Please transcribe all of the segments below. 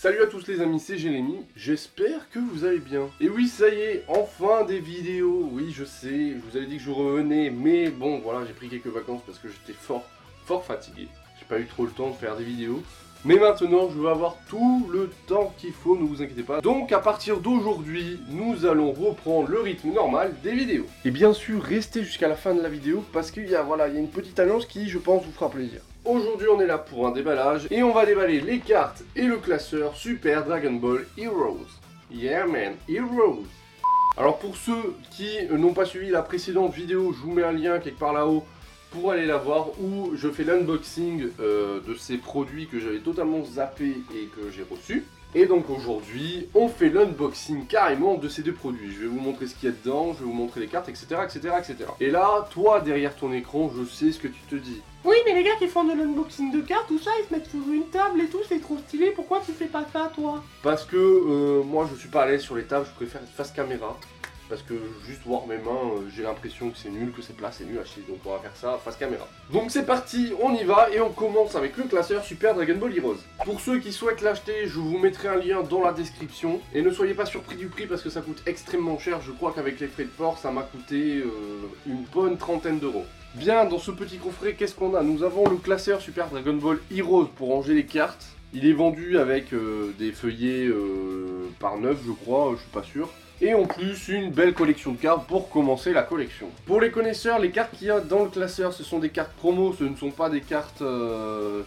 Salut à tous les amis, c'est Jérémy, j'espère que vous allez bien. Et oui, ça y est, enfin des vidéos. Oui, je sais, je vous avais dit que je revenais, mais bon, voilà, j'ai pris quelques vacances parce que j'étais fort fatigué. J'ai pas eu trop le temps de faire des vidéos. Mais maintenant, je vais avoir tout le temps qu'il faut, ne vous inquiétez pas. Donc, à partir d'aujourd'hui, nous allons reprendre le rythme normal des vidéos. Et bien sûr, restez jusqu'à la fin de la vidéo parce qu'il y a, voilà, il y a une petite annonce qui, je pense, vous fera plaisir. Aujourd'hui, on est là pour un déballage et on va déballer les cartes et le classeur Super Dragon Ball Heroes. Yeah man, Heroes. Alors pour ceux qui n'ont pas suivi la précédente vidéo, je vous mets un lien quelque part là-haut pour aller la voir où je fais l'unboxing de ces produits que j'avais totalement zappé et que j'ai reçus. Et donc aujourd'hui, on fait l'unboxing carrément de ces deux produits. Je vais vous montrer ce qu'il y a dedans, je vais vous montrer les cartes, etc., etc., etc. Et là, toi, derrière ton écran, je sais ce que tu te dis. Oui, mais les gars qui font de l'unboxing de cartes, tout ça, ils se mettent sur une table et tout, c'est trop stylé, pourquoi tu fais pas ça, toi? Parce que moi, je suis pas à l'aise sur les tables, je préfère être face caméra. Parce que juste voir mes mains, j'ai l'impression que c'est nul, que c'est plat, c'est nul à chier. Donc on va faire ça face caméra. Donc c'est parti, on y va et on commence avec le classeur Super Dragon Ball Heroes. Pour ceux qui souhaitent l'acheter, je vous mettrai un lien dans la description. Et ne soyez pas surpris du prix parce que ça coûte extrêmement cher. Je crois qu'avec les frais de port, ça m'a coûté une bonne trentaine d'euros. Bien, dans ce petit coffret, qu'est-ce qu'on a? Nous avons le classeur Super Dragon Ball Heroes pour ranger les cartes. Il est vendu avec des feuillets par 9, je crois, je suis pas sûr. Et en plus, une belle collection de cartes pour commencer la collection. Pour les connaisseurs, les cartes qu'il y a dans le classeur, ce sont des cartes promo, ce ne sont pas des cartes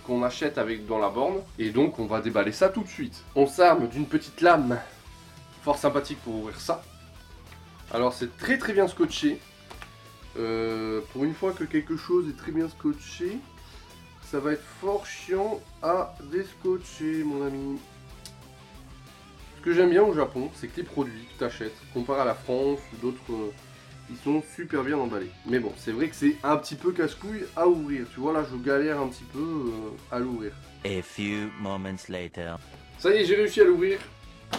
qu'on achète dans la borne. Et donc, on va déballer ça tout de suite. On s'arme d'une petite lame fort sympathique pour ouvrir ça. Alors, c'est très bien scotché. Pour une fois que quelque chose est très bien scotché, ça va être fort chiant à déscotcher, mon ami. Ce que j'aime bien au Japon, c'est que les produits que tu achètes, comparé à la France ou d'autres, ils sont super bien emballés. Mais bon, c'est vrai que c'est un petit peu casse-couille à ouvrir. Tu vois, là, je galère un petit peu à l'ouvrir. A few moments later. Ça y est, j'ai réussi à l'ouvrir.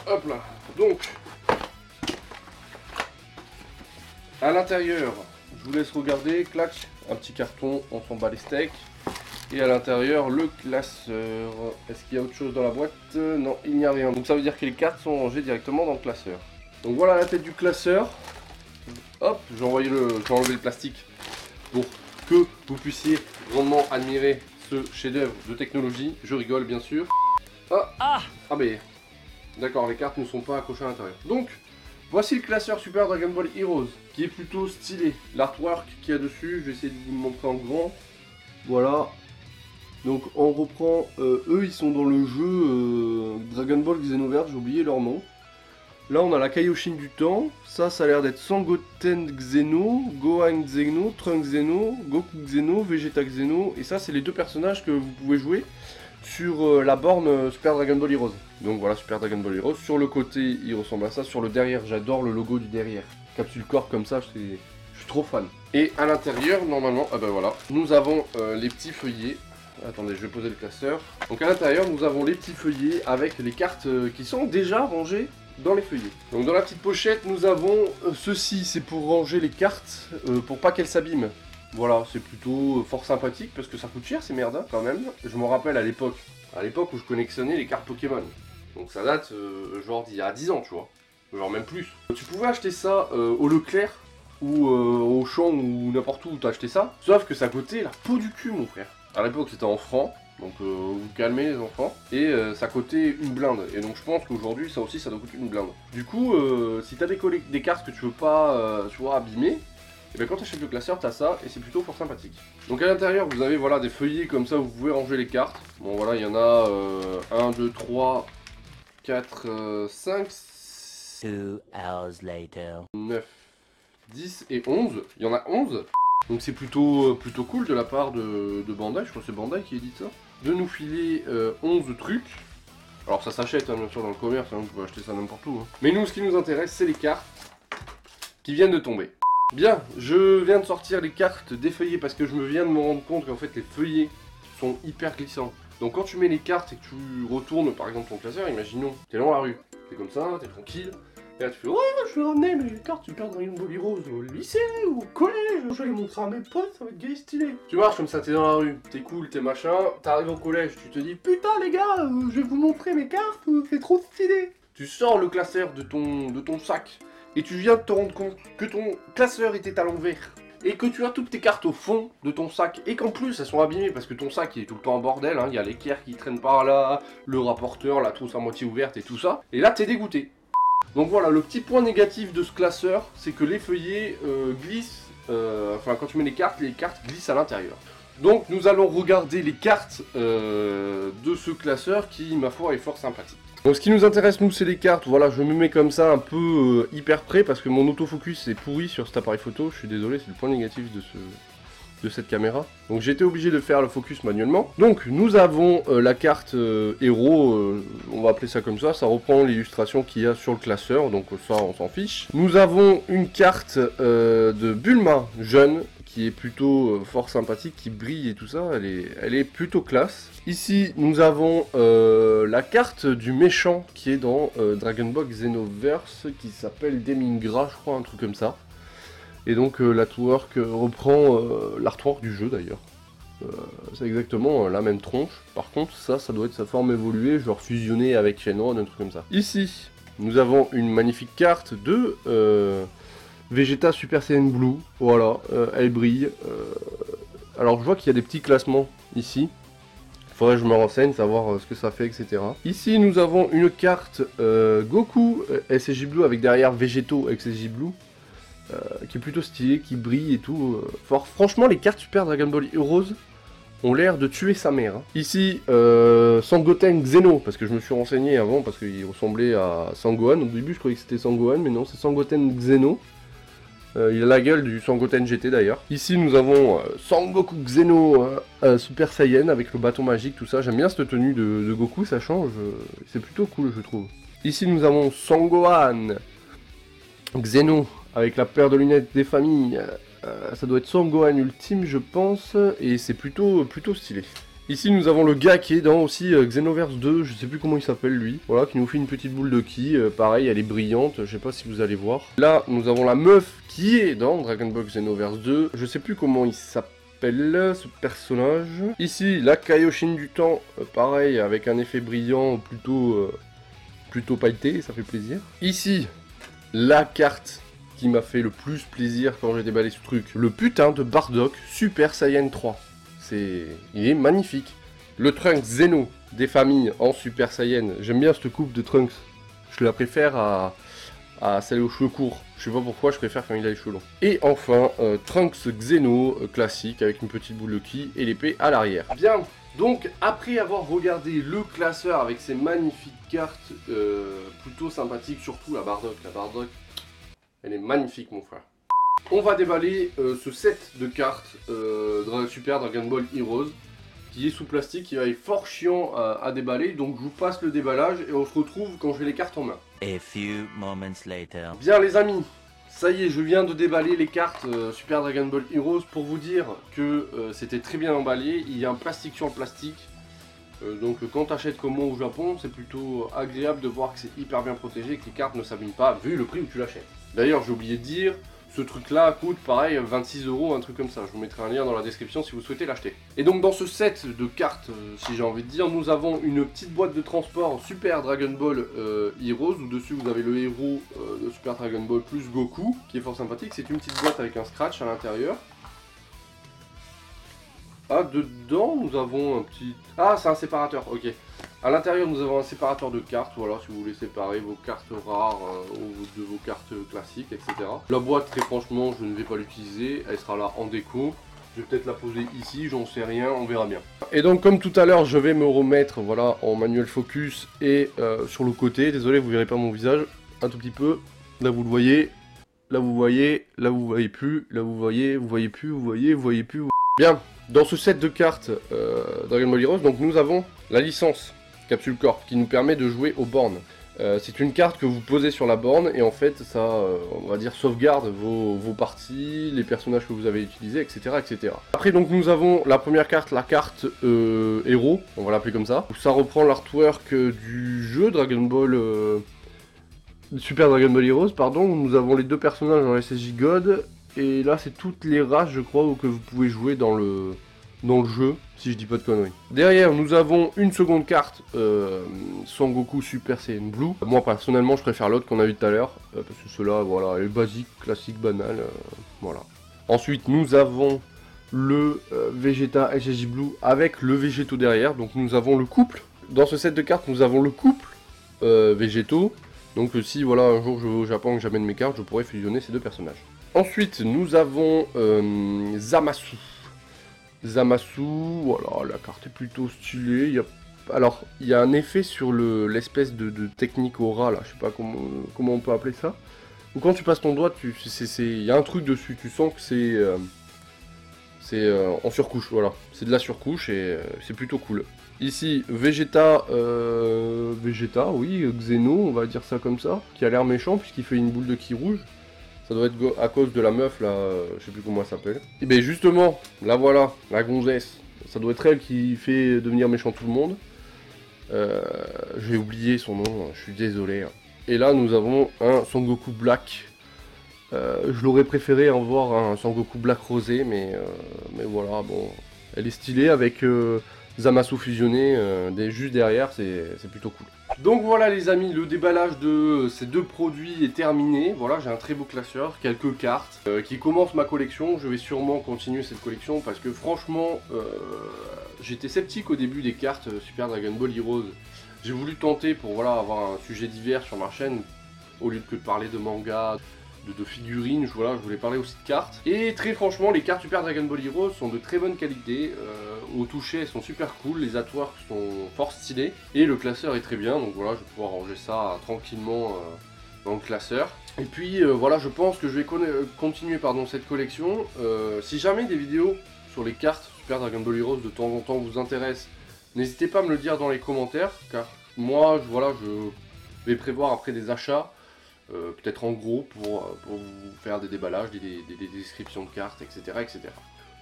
Hop là. Donc, à l'intérieur, je vous laisse regarder. Clac, un petit carton, on s'en bat les steaks. Et à l'intérieur, le classeur. Est-ce qu'il y a autre chose dans la boîte? Non, il n'y a rien. Donc ça veut dire que les cartes sont rangées directement dans le classeur. Donc voilà la tête du classeur. Hop, j'ai enlevé le plastique pour que vous puissiez grandement admirer ce chef-d'œuvre de technologie. Je rigole bien sûr. Ah mais d'accord, les cartes ne sont pas accrochées à l'intérieur. Donc voici le classeur Super Dragon Ball Heroes qui est plutôt stylé. L'artwork qu'il y a dessus, je vais essayer de vous le montrer en grand. Voilà. Donc on reprend, eux ils sont dans le jeu Dragon Ball Xenoverse, j'ai oublié leur nom. Là on a la Kaioshin du temps, ça a l'air d'être Sangoten Xeno, Gohan Xeno, Trunks Xeno, Goku Xeno, Vegeta Xeno, et ça c'est les deux personnages que vous pouvez jouer sur la borne Super Dragon Ball Heroes. Donc voilà, Super Dragon Ball Heroes, sur le côté il ressemble à ça, sur le derrière j'adore le logo du derrière. Capsule corps comme ça, je suis trop fan. Et à l'intérieur normalement, ben voilà, nous avons les petits feuillets. Attendez, je vais poser le classeur. Donc à l'intérieur, nous avons les petits feuillets avec les cartes qui sont déjà rangées dans les feuillets. Donc dans la petite pochette, nous avons ceci, c'est pour ranger les cartes, pour pas qu'elles s'abîment. Voilà, c'est plutôt fort sympathique parce que ça coûte cher ces merdes hein, quand même. Je me rappelle à l'époque où je collectionnais les cartes Pokémon. Donc ça date genre d'il y a 10 ans, tu vois. Genre même plus. Tu pouvais acheter ça au Leclerc ou au Auchan ou n'importe où t'as acheté ça. Sauf que ça coûtait la peau du cul, mon frère. À l'époque c'était en francs, donc vous calmez les enfants, et ça coûtait une blinde, et donc je pense qu'aujourd'hui ça aussi ça doit coûter une blinde. Du coup, si t'as des cartes que tu veux pas, tu vois, abîmer, et bien quand tu achètes le classeur t'as ça, et c'est plutôt fort sympathique. Donc à l'intérieur vous avez voilà des feuillets comme ça où vous pouvez ranger les cartes. Bon voilà, il y en a 1, 2, 3, 4, 5, 2 hours later. 9, 10 et 11, il y en a 11. Donc c'est plutôt cool de la part de Bandai, je crois que c'est Bandai qui édite ça, de nous filer 11 trucs. Alors ça s'achète hein, bien sûr dans le commerce, hein, vous pouvez acheter ça n'importe où. Hein. Mais nous ce qui nous intéresse c'est les cartes qui viennent de tomber. Bien, je viens de sortir les cartes défeuillées parce que je me viens de me rendre compte qu'en fait les feuillets sont hyper glissants. Donc quand tu mets les cartes et que tu retournes par exemple ton classeur, imaginons, t'es dans la rue, t'es comme ça, t'es tranquille, Et là tu fais Ouais, je vais ramener mes cartes Super Dragon Ball Heroes au lycée ou au collège. Je vais les montrer à mes potes, ça va être gay et stylé. Tu marches comme ça, t'es dans la rue, t'es cool, t'es machin, t'arrives au collège, tu te dis Putain les gars, je vais vous montrer mes cartes, c'est trop stylé. tu sors le classeur de ton sac et tu viens de te rendre compte que ton classeur était à l'envers et que tu as toutes tes cartes au fond de ton sac et qu'en plus elles sont abîmées parce que ton sac il est tout le temps en bordel, hein. Il y a l'équerre qui traîne par là, le rapporteur, la trousse à moitié ouverte et tout ça, et là t'es dégoûté. Donc voilà, le petit point négatif de ce classeur, c'est que les feuillets glissent, enfin quand tu mets les cartes glissent à l'intérieur. Donc nous allons regarder les cartes de ce classeur qui, ma foi, est fort sympathique. Donc ce qui nous intéresse nous c'est les cartes, voilà, je me mets comme ça un peu hyper près parce que mon autofocus est pourri sur cet appareil photo, je suis désolé, c'est le point négatif de cette caméra. Donc j'ai été obligé de faire le focus manuellement. Donc nous avons la carte héros, on va appeler ça comme ça reprend l'illustration qu'il y a sur le classeur, donc ça on s'en fiche. Nous avons une carte de Bulma jeune, qui est plutôt fort sympathique, qui brille et tout ça, elle est plutôt classe. Ici, nous avons la carte du méchant qui est dans Dragon Ball Xenoverse, qui s'appelle Demingra, je crois, un truc comme ça. Et donc l'artwork reprend l'artwork du jeu d'ailleurs. C'est exactement la même tronche. Par contre, ça doit être sa forme évoluée, genre fusionnée avec Shenron, un truc comme ça. Ici, nous avons une magnifique carte de Vegeta Super Saiyan Blue, voilà, elle brille. Alors je vois qu'il y a des petits classements ici. Faudrait que je me renseigne, savoir ce que ça fait, etc. Ici nous avons une carte Goku SSJ Blue avec derrière Végéto SSJ Blue. Qui est plutôt stylée, qui brille et tout. Fort. Franchement les cartes Super Dragon Ball Heroes ont l'air de tuer sa mère. Hein. Ici, Sangoten Xeno, parce que je me suis renseigné avant, parce qu'il ressemblait à Sangohan. Au début je croyais que c'était Sangohan, mais non, c'est Sangoten Xeno. Il a la gueule du Sangoten GT d'ailleurs. Ici nous avons Sangoku Xeno Super Saiyan avec le bâton magique, tout ça. J'aime bien cette tenue de Goku, ça change. C'est plutôt cool je trouve. Ici nous avons Sangohan Xeno avec la paire de lunettes des familles. Ça doit être Sangohan Ultime je pense. Et c'est plutôt stylé. Ici nous avons le gars qui est dans aussi Xenoverse 2, je sais plus comment il s'appelle lui. Voilà, qui nous fait une petite boule de ki, pareil elle est brillante, je sais pas si vous allez voir. Là nous avons la meuf qui est dans Dragon Ball Xenoverse 2, je sais plus comment il s'appelle ce personnage. Ici la Kaioshin du temps, pareil avec un effet brillant plutôt pailleté, ça fait plaisir. Ici la carte qui m'a fait le plus plaisir quand j'ai déballé ce truc, le putain de Bardock Super Saiyan 3. Il est magnifique. Le Trunks Zeno des familles en Super Saiyan. J'aime bien cette coupe de Trunks. Je la préfère à celle aux cheveux courts. Je sais pas pourquoi, je préfère quand il a les cheveux longs. Et enfin, Trunks Xeno classique avec une petite boule de ki et l'épée à l'arrière. Bien, donc après avoir regardé le classeur avec ses magnifiques cartes plutôt sympathiques, surtout la Bardock. La Bardock, elle est magnifique mon frère. On va déballer ce set de cartes Super Dragon Ball Heroes qui est sous plastique, qui va être fort chiant à déballer, donc je vous passe le déballage et on se retrouve quand j'ai les cartes en main. A few moments later. Bien les amis, ça y est, je viens de déballer les cartes Super Dragon Ball Heroes pour vous dire que c'était très bien emballé, il y a un plastique sur le plastique. Donc quand tu achètes comme moi au Japon, c'est plutôt agréable de voir que c'est hyper bien protégé et que les cartes ne s'abîment pas vu le prix où tu l'achètes. D'ailleurs j'ai oublié de dire, ce truc là coûte pareil 26 €, un truc comme ça. Je vous mettrai un lien dans la description si vous souhaitez l'acheter. Et donc dans ce set de cartes, si j'ai envie de dire, nous avons une petite boîte de transport Super Dragon Ball Heroes, où dessus vous avez le héros de Super Dragon Ball plus Goku, qui est fort sympathique. C'est une petite boîte avec un scratch à l'intérieur. Ah, dedans nous avons un petit... Ah, c'est un séparateur, ok. À l'intérieur nous avons un séparateur de cartes, voilà, si vous voulez séparer vos cartes rares de vos cartes classiques, etc. La boîte, très franchement, je ne vais pas l'utiliser, elle sera là en déco. Je vais peut-être la poser ici, j'en sais rien, on verra bien. Et donc comme tout à l'heure, je vais me remettre voilà, en manuel focus et sur le côté. Désolé, vous verrez pas mon visage, un tout petit peu. Là vous le voyez, là vous voyez, là vous voyez plus, là vous voyez plus, vous voyez plus. Bien, dans ce set de cartes Dragon Ball Heroes, donc nous avons la licence Capsule Corp qui nous permet de jouer aux bornes. C'est une carte que vous posez sur la borne et en fait ça, on va dire, sauvegarde vos parties, les personnages que vous avez utilisés, etc., etc. Après donc nous avons la première carte, la carte héros, on va l'appeler comme ça. Ça reprend l'artwork du jeu Dragon Ball Super Dragon Ball Heroes, pardon, où nous avons les deux personnages en SSJ God. Et là, c'est toutes les races, je crois, que vous pouvez jouer dans le jeu, si je dis pas de conneries. Derrière, nous avons une seconde carte, Sangoku Super Saiyan Blue. Moi, personnellement, je préfère l'autre qu'on a vu tout à l'heure, parce que cela, voilà, est basique, classique, banal, voilà. Ensuite, nous avons le Vegeta SSJ Blue avec le Végéto derrière, donc nous avons le couple. Dans ce set de cartes, nous avons le couple Végéto, donc si, voilà, un jour je vais au Japon et que j'amène mes cartes, je pourrais fusionner ces deux personnages. Ensuite, nous avons Zamasu. Zamasu, voilà, la carte est plutôt stylée. Alors, il y a un effet sur l'espèce de technique aura, là, je sais pas comment on peut appeler ça. Ou quand tu passes ton doigt, il y a un truc dessus, tu sens que c'est en surcouche, voilà. C'est de la surcouche et c'est plutôt cool. Ici, Vegeta, oui, Xeno, on va dire ça comme ça, qui a l'air méchant puisqu'il fait une boule de ki rouge. Ça doit être à cause de la meuf là, je sais plus comment elle s'appelle. Et bien justement, là voilà, la gonzesse. Ça doit être elle qui fait devenir méchant tout le monde. J'ai oublié son nom, je suis désolé. Et là nous avons un Sangoku Black. Je l'aurais préféré en voir un Sangoku Black rosé, mais voilà, bon. Elle est stylée avec Zamasu fusionné juste derrière, c'est plutôt cool. Donc voilà les amis, le déballage de ces deux produits est terminé. Voilà, j'ai un très beau classeur, quelques cartes qui commencent ma collection. Je vais sûrement continuer cette collection parce que franchement, j'étais sceptique au début des cartes Super Dragon Ball Heroes. J'ai voulu tenter pour voilà, avoir un sujet divers sur ma chaîne, au lieu que de parler de manga, de figurines, je voulais parler aussi de cartes. Et très franchement, les cartes Super Dragon Ball Heroes sont de très bonne qualité. Au toucher, elles sont super cool, les artworks sont fort stylés. Et le classeur est très bien, donc voilà, je vais pouvoir ranger ça tranquillement dans le classeur. Et puis voilà, je pense que je vais continuer cette collection. Si jamais des vidéos sur les cartes Super Dragon Ball Heroes de temps en temps vous intéressent, n'hésitez pas à me le dire dans les commentaires, car moi, je vais prévoir après des achats. Peut-être en gros pour vous faire des déballages, des descriptions de cartes, etc., etc.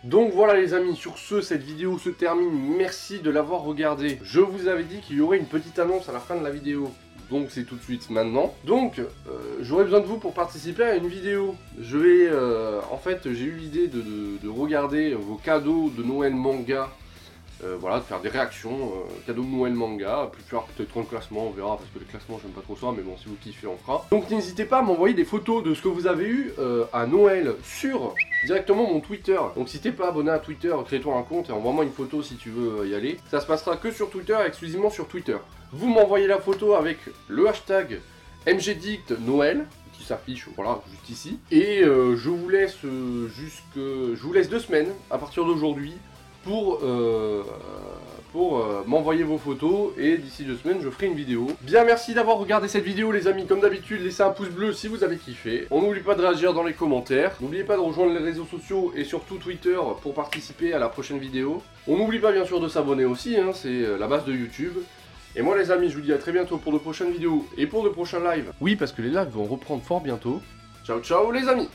Donc voilà les amis, sur ce, cette vidéo se termine. Merci de l'avoir regardée. Je vous avais dit qu'il y aurait une petite annonce à la fin de la vidéo. Donc c'est tout de suite maintenant. Donc j'aurais besoin de vous pour participer à une vidéo. Je vais, en fait, j'ai eu l'idée de regarder vos cadeaux de Noël manga. Voilà, de faire des réactions, cadeau de Noël manga, plus tard peut-être un classement, on verra, parce que les classements j'aime pas trop ça, mais bon, si vous kiffez on fera. Donc n'hésitez pas à m'envoyer des photos de ce que vous avez eu à Noël sur directement mon Twitter. Donc si t'es pas abonné à Twitter, crée-toi un compte et envoie-moi une photo si tu veux y aller. Ça se passera que sur Twitter, exclusivement sur Twitter. Vous m'envoyez la photo avec le hashtag MGDictNoël, qui s'affiche, voilà, juste ici. Et je vous laisse 2 semaines, à partir d'aujourd'hui, pour m'envoyer vos photos, et d'ici 2 semaines je ferai une vidéo. Bien, merci d'avoir regardé cette vidéo les amis, comme d'habitude laissez un pouce bleu si vous avez kiffé. On n'oublie pas de réagir dans les commentaires, n'oubliez pas de rejoindre les réseaux sociaux et surtout Twitter pour participer à la prochaine vidéo. On n'oublie pas bien sûr de s'abonner aussi, hein, c'est la base de YouTube. Et moi les amis, je vous dis à très bientôt pour de prochaines vidéos et pour de prochains lives. Oui, parce que les lives vont reprendre fort bientôt. Ciao ciao les amis.